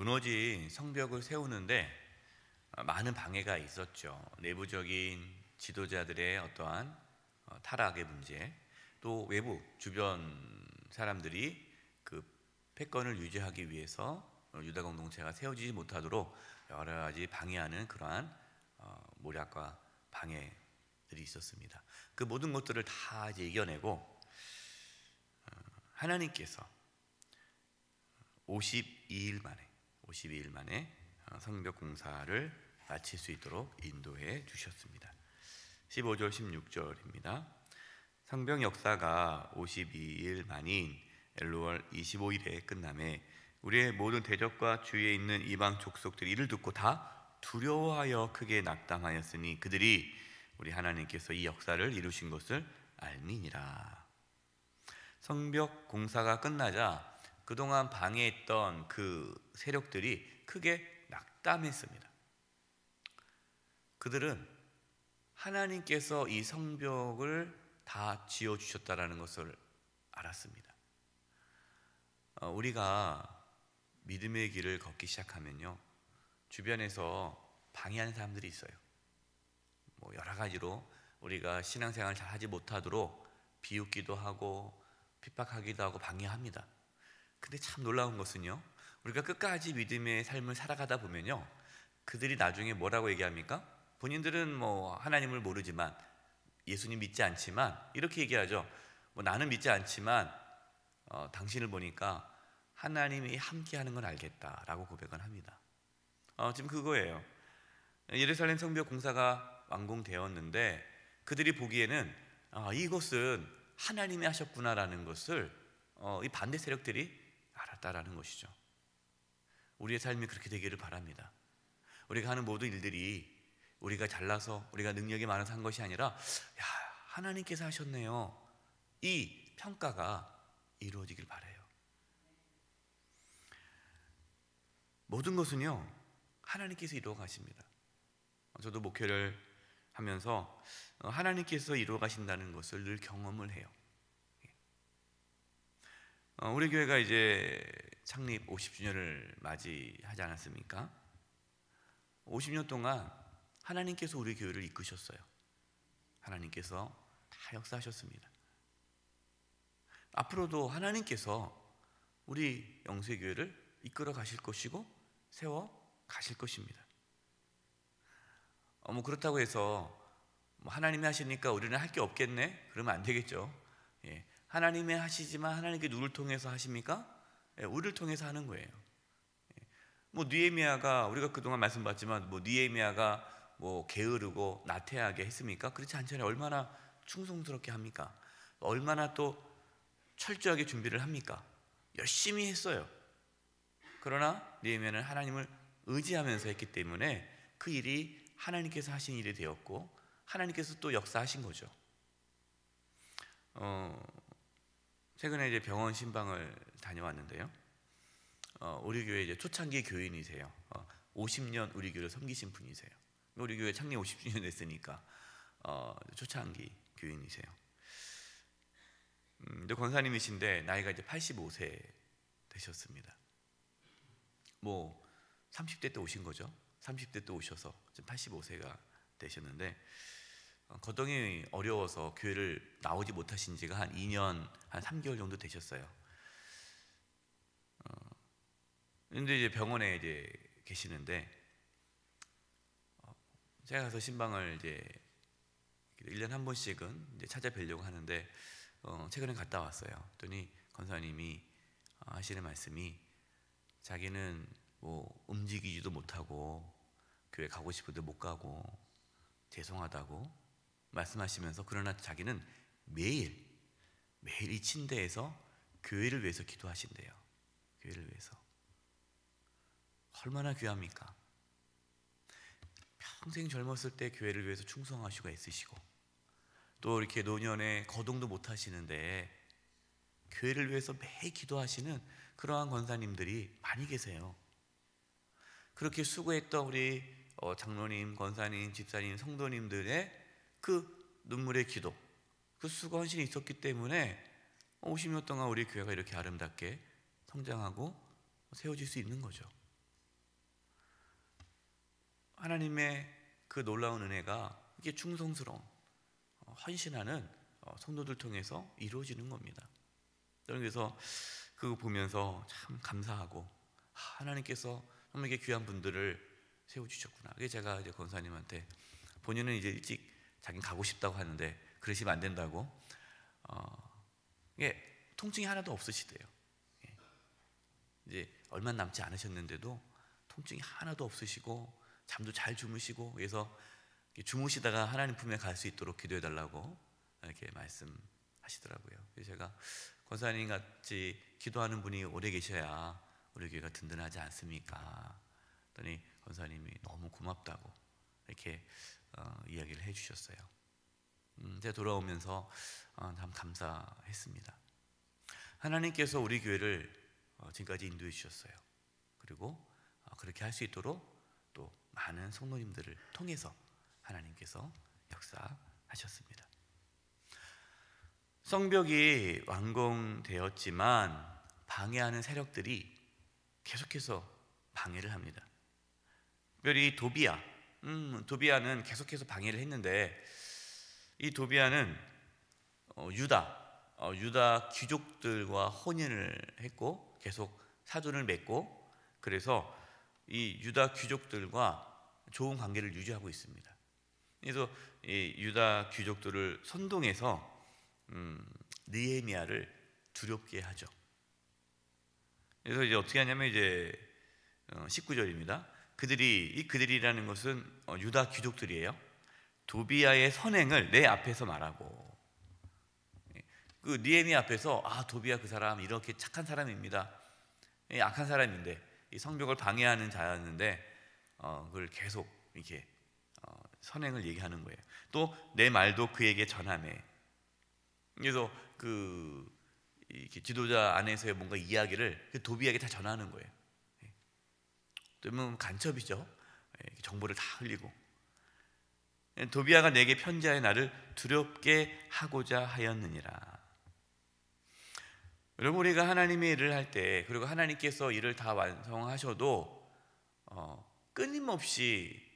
무너진 성벽을 세우는데 많은 방해가 있었죠. 내부적인 지도자들의 어떠한 타락의 문제, 또 외부 주변 사람들이 그 패권을 유지하기 위해서 유다 공동체가 세워지지 못하도록 여러 가지 방해하는 그러한 모략과 방해들이 있었습니다. 그 모든 것들을 다 이제 이겨내고 하나님께서 52일 만에 성벽 공사를 마칠 수 있도록 인도해 주셨습니다. 15절 16절입니다. 성벽 역사가 52일 만인 엘로월 25일에 끝남에 우리의 모든 대적과 주위에 있는 이방 족속들이 이를 듣고 다 두려워하여 크게 낙담하였으니 그들이 우리 하나님께서 이 역사를 이루신 것을 알미니라. 성벽 공사가 끝나자 그동안 방해했던 그 세력들이 크게 낙담했습니다. 그들은 하나님께서 이 성벽을 다 지어주셨다라는 것을 알았습니다. 우리가 믿음의 길을 걷기 시작하면요, 주변에서 방해하는 사람들이 있어요. 여러 가지로 우리가 신앙생활을 잘 하지 못하도록 비웃기도 하고 핍박하기도 하고 방해합니다. 근데 참 놀라운 것은요, 우리가 끝까지 믿음의 삶을 살아가다 보면요, 그들이 나중에 뭐라고 얘기합니까? 본인들은 하나님을 모르지만, 예수님 믿지 않지만 이렇게 얘기하죠. 나는 믿지 않지만 당신을 보니까 하나님이 함께하는 건 알겠다라고 고백을 합니다. 지금 그거예요. 예루살렘 성벽 공사가 완공되었는데 그들이 보기에는 이것은 하나님이 하셨구나라는 것을 이 반대 세력들이 알았다라는 것이죠. 우리의 삶이 그렇게 되기를 바랍니다. 우리가 하는 모든 일들이 우리가 잘나서 우리가 능력이 많아서 한 것이 아니라 하나님께서 하셨네요, 이 평가가 이루어지길 바라요. 모든 것은요 하나님께서 이루어 가십니다. 저도 목회를 하면서 하나님께서 이루어 가신다는 것을 늘 경험을 해요. 우리 교회가 이제 창립 50주년을 맞이하지 않았습니까? 50년 동안 하나님께서 우리 교회를 이끄셨어요. 하나님께서 다 역사하셨습니다. 앞으로도 하나님께서 우리 영세교회를 이끌어 가실 것이고 세워 가실 것입니다. 그렇다고 해서 하나님이 하시니까 우리는 할 게 없겠네? 그러면 안 되겠죠. 하나님이 하시지만 하나님께 누구를 통해서 하십니까? 우리를 통해서 하는 거예요. 느헤미야가, 우리가 그동안 말씀받지만 느헤미야가 게으르고 나태하게 했습니까? 그렇지 않잖아요. 얼마나 충성스럽게 합니까? 얼마나 또 철저하게 준비를 합니까? 열심히 했어요. 그러나 느헤미야는 하나님을 의지하면서 했기 때문에 그 일이 하나님께서 하신 일이 되었고 하나님께서 또 역사하신 거죠. 최근에 이제 병원 신방을 다녀왔는데요. 우리 교회 이제 초창기 교인이세요. 50년 우리 교회를 섬기신 분이세요. 우리 교회 창립 50주년 됐으니까 초창기 교인이세요. 근데 권사님이신데 나이가 이제 85세 되셨습니다. 30대 때 오신 거죠. 30대 때 오셔서 지금 85세가 되셨는데 거동이 어려워서 교회를 나오지 못하신 지가 한 2년 한 3개월 정도 되셨어요. 근데 이제 병원에 이제 계시는데 제가 가서 신방을 이제 1년에 한 번씩은 이제 찾아뵈려고 하는데 최근에 갔다 왔어요. 그랬더니 권사님이 하시는 말씀이 자기는 움직이지도 못하고 교회 가고 싶어도 못 가고 죄송하다고 말씀하시면서, 그러나 자기는 매일 이 침대에서 교회를 위해서 기도하신대요. 교회를 위해서. 얼마나 귀합니까? 평생 젊었을 때 교회를 위해서 충성하시고 애쓰시고 또 이렇게 노년에 거동도 못 하시는데 교회를 위해서 매일 기도하시는 그러한 권사님들이 많이 계세요. 그렇게 수고했던 우리 장로님, 권사님, 집사님, 성도님들의 그 눈물의 기도, 그 수고 헌신이 있었기 때문에 50년 동안 우리 교회가 이렇게 아름답게 성장하고 세워질 수 있는 거죠. 하나님의 그 놀라운 은혜가 이게 충성스러운 헌신하는 성도들 통해서 이루어지는 겁니다. 그래서 그거 보면서 참 감사하고 하나님께서 정말 이게 귀한 분들을 세워주셨구나. 그게 제가 이제 권사님한테 본인은 이제 일찍 자기는 가고 싶다고 하는데 그러시면 안 된다고 이게 통증이 하나도 없으시대요. 이제 얼마 남지 않으셨는데도 통증이 하나도 없으시고 잠도 잘 주무시고 그래서 주무시다가 하나님 품에 갈 수 있도록 기도해달라고 이렇게 말씀하시더라고요. 그래서 제가 권사님 같이 기도하는 분이 오래 계셔야 우리 교회가 든든하지 않습니까? 그랬더니 권사님이 너무 고맙다고 이렇게 이야기를 해주셨어요. 제가 돌아오면서 참 감사했습니다. 하나님께서 우리 교회를 지금까지 인도해 주셨어요. 그리고 그렇게 할 수 있도록 또 많은 성도님들을 통해서 하나님께서 역사하셨습니다. 성벽이 완공되었지만 방해하는 세력들이 계속해서 방해를 합니다. 특별히 도비아는 계속해서 방해를 했는데 이 도비아는 유다 귀족들과 혼인을 했고 계속 사돈을 맺고 그래서 이 유다 귀족들과 좋은 관계를 유지하고 있습니다. 그래서 이 유다 귀족들을 선동해서 느헤미야를 두렵게 하죠. 그래서 이제 어떻게 하냐면 이제 19절입니다. 그들이라는 것은 유다 귀족들이에요. 도비아의 선행을 내 앞에서 말하고 그 느헤미야 앞에서 도비아 그 사람 이렇게 착한 사람입니다. 악한 사람인데 이 성벽을 방해하는 자였는데 그걸 계속 이렇게 선행을 얘기하는 거예요. 또 내 말도 그에게 전하매. 그래서 이렇게 지도자 안에서의 뭔가 이야기를 그 도비아에게 다 전하는 거예요. 그러면 간첩이죠. 정보를 다 흘리고. 도비아가 내게 편지하여 나를 두렵게 하고자 하였느니라. 여러분, 우리가 하나님의 일을 할 때 그리고 하나님께서 일을 다 완성하셔도 끊임없이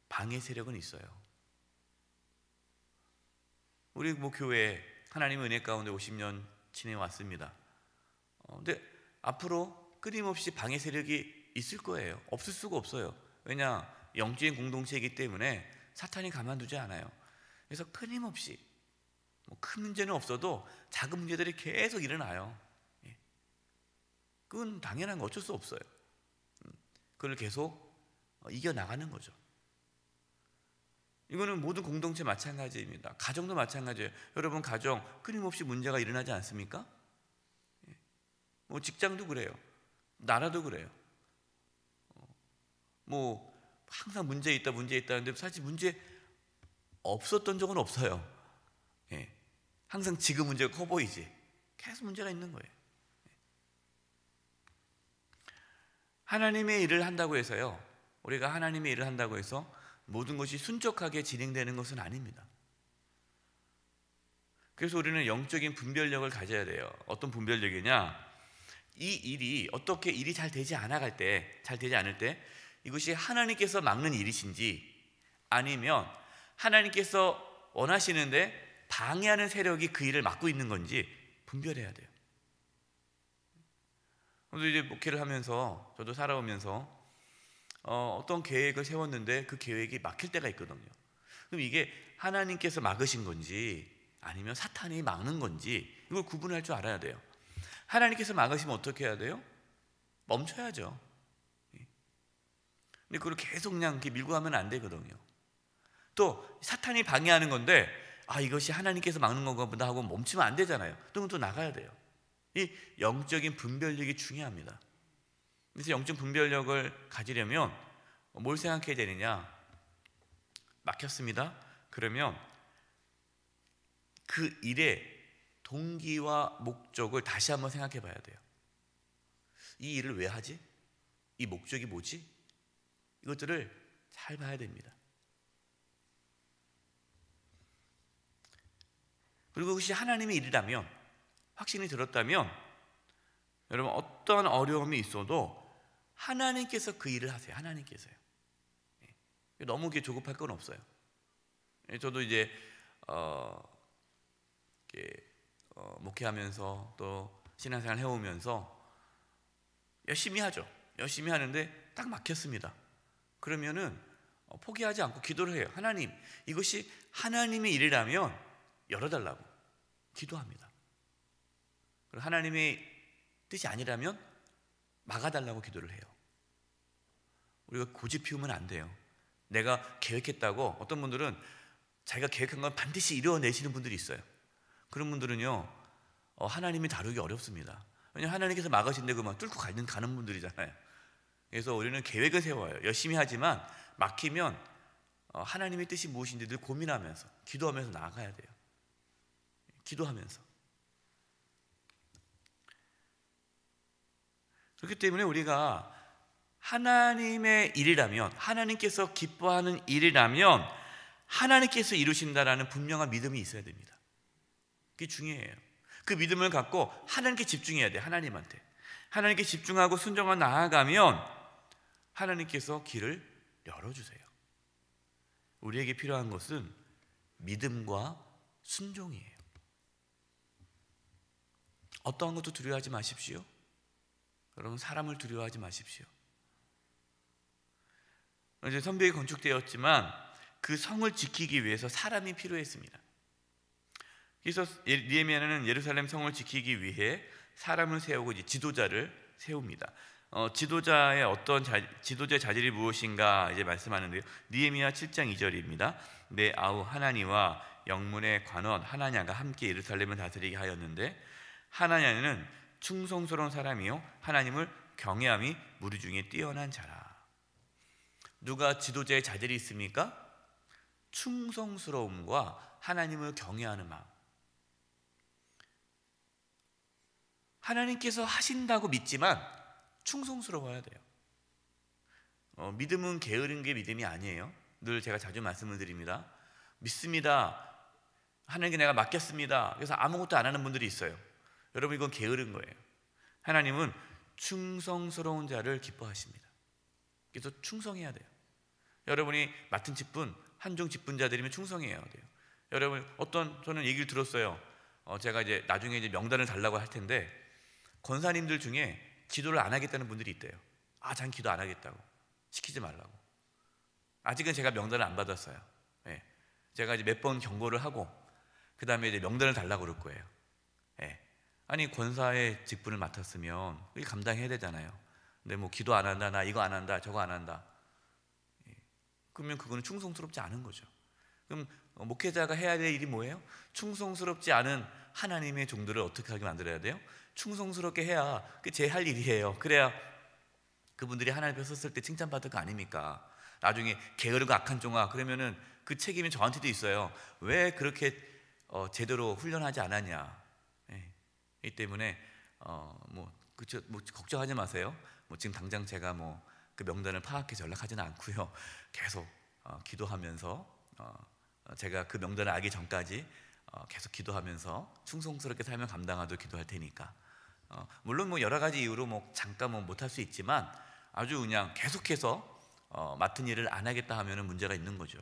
방해 세력은 있어요. 우리 교회 하나님의 은혜 가운데 50년 지내왔습니다. 근데 앞으로 끊임없이 방해 세력이 있을 거예요. 없을 수가 없어요. 왜냐? 영적인 공동체이기 때문에 사탄이 가만두지 않아요. 그래서 끊임없이 큰 문제는 없어도 작은 문제들이 계속 일어나요. 그건 당연한 거 어쩔 수 없어요. 그걸 계속 이겨나가는 거죠. 이거는 모든 공동체 마찬가지입니다. 가정도 마찬가지예요. 여러분 가정 끊임없이 문제가 일어나지 않습니까? 직장도 그래요. 나라도 그래요. 항상 문제 있다 하는데 사실 문제 없었던 적은 없어요. 항상 지금 문제가 커 보이지 계속 문제가 있는 거예요. 하나님의 일을 한다고 해서요, 우리가 하나님의 일을 한다고 해서 모든 것이 순적하게 진행되는 것은 아닙니다. 그래서 우리는 영적인 분별력을 가져야 돼요. 어떤 분별력이냐? 이 일이 어떻게 일이 잘 되지 않을 때 이것이 하나님께서 막는 일이신지 아니면 하나님께서 원하시는데 방해하는 세력이 그 일을 막고 있는 건지 분별해야 돼요. 저도 이제 목회를 하면서 저도 살아오면서 어떤 계획을 세웠는데 그 계획이 막힐 때가 있거든요. 그럼 이게 하나님께서 막으신 건지 아니면 사탄이 막는 건지 이걸 구분할 줄 알아야 돼요. 하나님께서 막으시면 어떻게 해야 돼요? 멈춰야죠. 근데 그걸 계속 그냥 이렇게 밀고 가면 안 되거든요. 또 사탄이 방해하는 건데 이것이 하나님께서 막는 건가 보다 하고 멈추면 안 되잖아요. 또 나가야 돼요. 이 영적인 분별력이 중요합니다. 그래서 영적 분별력을 가지려면 뭘 생각해야 되느냐? 막혔습니다. 그러면 그 일의 동기와 목적을 다시 한번 생각해 봐야 돼요. 이 일을 왜 하지? 이 목적이 뭐지? 이것들을 잘 봐야 됩니다. 그리고 그것이 하나님의 일이라면, 확신이 들었다면 여러분 어떠한 어려움이 있어도 하나님께서 그 일을 하세요. 하나님께서요. 너무 조급할 건 없어요. 저도 이제 목회하면서 또 신앙생활 해오면서 열심히 하죠. 열심히 하는데 딱 막혔습니다. 그러면은 포기하지 않고 기도를 해요. 하나님, 이것이 하나님의 일이라면 열어달라고 기도합니다. 그리고 하나님의 뜻이 아니라면 막아달라고 기도를 해요. 우리가 고집 피우면 안 돼요. 내가 계획했다고, 어떤 분들은 자기가 계획한 건 반드시 이뤄내시는 분들이 있어요. 그런 분들은요, 하나님이 다루기 어렵습니다. 왜냐하면 하나님께서 막으신데 그만 뚫고 가는 분들이잖아요. 그래서 우리는 계획을 세워요. 열심히 하지만 막히면 하나님의 뜻이 무엇인지 늘 고민하면서 기도하면서 나아가야 돼요. 기도하면서. 그렇기 때문에 우리가 하나님의 일이라면, 하나님께서 기뻐하는 일이라면 하나님께서 이루신다라는 분명한 믿음이 있어야 됩니다. 그게 중요해요. 그 믿음을 갖고 하나님께 집중해야 돼요. 하나님한테. 하나님께 집중하고 순종하고 나아가면 하나님께서 길을 열어주세요. 우리에게 필요한 것은 믿음과 순종이에요. 어떠한 것도 두려워하지 마십시오. 여러분, 사람을 두려워하지 마십시오. 이제 성벽이 건축되었지만 그 성을 지키기 위해서 사람이 필요했습니다. 그래서 느헤미야는 예루살렘 성을 지키기 위해 사람을 세우고 이제 지도자를 세웁니다. 지도자의 지도자의 자질이 무엇인가 이제 말씀하는데요. 느헤미야 7장 2절입니다. 내 아우 하나니와 영문의 관원 하나냐가 함께 예루살렘을 다스리게 하였는데 하나냐는 충성스러운 사람이요 하나님을 경외함이 무리 중에 뛰어난 자라. 누가 지도자의 자질이 있습니까? 충성스러움과 하나님을 경외하는 마음. 하나님께서 하신다고 믿지만 충성스러워야 돼요. 믿음은 게으른 게 믿음이 아니에요. 늘 제가 자주 말씀을 드립니다. 믿습니다. 하나님께 내가 맡겼습니다. 그래서 아무것도 안 하는 분들이 있어요. 여러분, 이건 게으른 거예요. 하나님은 충성스러운 자를 기뻐하십니다. 그래서 충성해야 돼요. 여러분이 맡은 직분, 한중 직분자들이면 충성해야 돼요. 여러분, 저는 얘기를 들었어요. 제가 이제 나중에 이제 명단을 달라고 할 텐데 권사님들 중에 기도를 안 하겠다는 분들이 있대요. 전 기도 안 하겠다고, 시키지 말라고. 아직은 제가 명단을 안 받았어요. 네. 제가 이제 몇 번 경고를 하고 그 다음에 이제 명단을 달라고 그럴 거예요. 네. 아니, 권사의 직분을 맡았으면 이게 감당해야 되잖아요. 근데 뭐 기도 안 한다, 나 이거 안 한다, 저거 안 한다. 그러면 그거는 충성스럽지 않은 거죠. 그럼 목회자가 해야 될 일이 뭐예요? 충성스럽지 않은 하나님의 종들을 어떻게 하게 만들어야 돼요? 충성스럽게 해야 그게 제 할 일이에요. 그래야 그분들이 하나님 앞에 섰을 때 칭찬받을 거 아닙니까? 나중에 게으르고 악한 종아 그러면은 그 책임이 저한테도 있어요. 왜 그렇게 제대로 훈련하지 않았냐? 이 때문에 뭐 걱정하지 마세요. 지금 당장 제가 그 명단을 파악해서 연락하지는 않고요. 계속 기도하면서 제가 그 명단을 알기 전까지 계속 기도하면서 충성스럽게 살면 감당하도록 기도할 테니까. 물론 여러 가지 이유로 잠깐 못할 수 있지만 아주 그냥 계속해서 맡은 일을 안 하겠다 하면은 문제가 있는 거죠.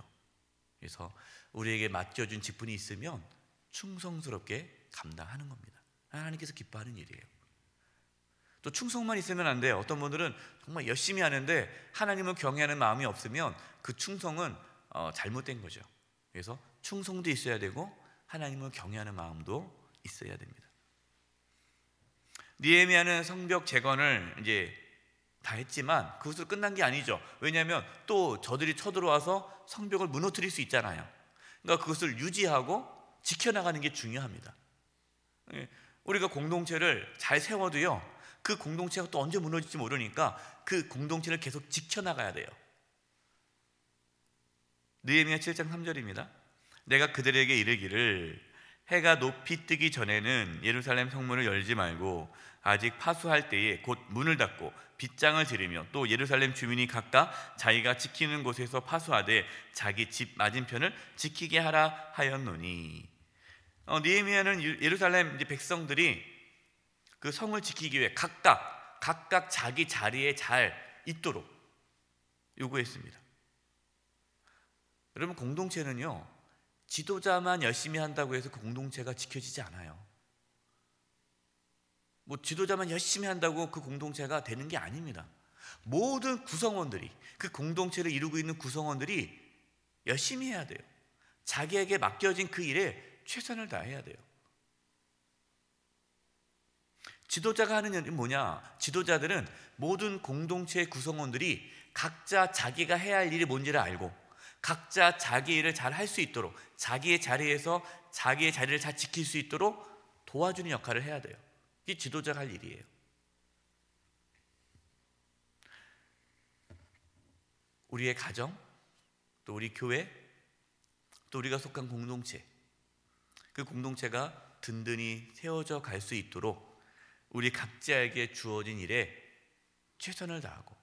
그래서 우리에게 맡겨준 직분이 있으면 충성스럽게 감당하는 겁니다. 하나님께서 기뻐하는 일이에요. 또 충성만 있으면 안 돼요. 어떤 분들은 정말 열심히 하는데 하나님을 경외하는 마음이 없으면 그 충성은 잘못된 거죠. 그래서 충성도 있어야 되고 하나님을 경외하는 마음도 있어야 됩니다. 느헤미야는 성벽 재건을 이제 다 했지만 그것으로 끝난 게 아니죠. 왜냐하면 또 저들이 쳐들어와서 성벽을 무너뜨릴 수 있잖아요. 그러니까 그것을 유지하고 지켜나가는 게 중요합니다. 우리가 공동체를 잘 세워도요, 그 공동체가 또 언제 무너질지 모르니까 그 공동체를 계속 지켜나가야 돼요. 느헤미야 7장 3절입니다. 내가 그들에게 이르기를 해가 높이 뜨기 전에는 예루살렘 성문을 열지 말고 아직 파수할 때에 곧 문을 닫고 빗장을 지르며 또 예루살렘 주민이 각각 자기가 지키는 곳에서 파수하되 자기 집 맞은편을 지키게 하라 하였노니. 느헤미야는 예루살렘 백성들이 그 성을 지키기 위해 각각 자기 자리에 잘 있도록 요구했습니다. 여러분, 공동체는요, 지도자만 열심히 한다고 해서 그 공동체가 지켜지지 않아요. 뭐 지도자만 열심히 한다고 그 공동체가 되는 게 아닙니다. 모든 구성원들이, 그 공동체를 이루고 있는 구성원들이 열심히 해야 돼요. 자기에게 맡겨진 그 일에 최선을 다해야 돼요. 지도자가 하는 일은 뭐냐? 지도자들은 모든 공동체의 구성원들이 각자 자기가 해야 할 일이 뭔지를 알고 각자 자기 일을 잘 할 수 있도록, 자기의 자리에서 자기의 자리를 잘 지킬 수 있도록 도와주는 역할을 해야 돼요. 이게 지도자가 할 일이에요. 우리의 가정, 또 우리 교회, 또 우리가 속한 공동체, 그 공동체가 든든히 세워져 갈 수 있도록 우리 각자에게 주어진 일에 최선을 다하고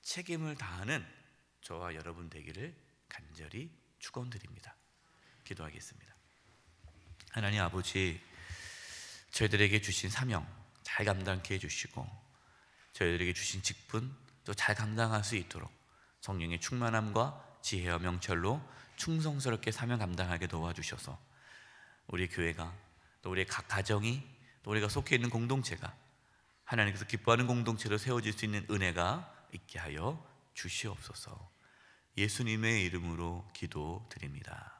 책임을 다하는 저와 여러분 되기를 간절히 축원드립니다. 기도하겠습니다. 하나님 아버지, 저희들에게 주신 사명 잘 감당케 해주시고 저희들에게 주신 직분 또 잘 감당할 수 있도록 성령의 충만함과 지혜와 명철로 충성스럽게 사명 감당하게 도와주셔서 우리 교회가, 또 우리 각 가정이, 또 우리가 속해 있는 공동체가 하나님께서 기뻐하는 공동체로 세워질 수 있는 은혜가 있게 하여 주시옵소서. 예수님의 이름으로 기도드립니다.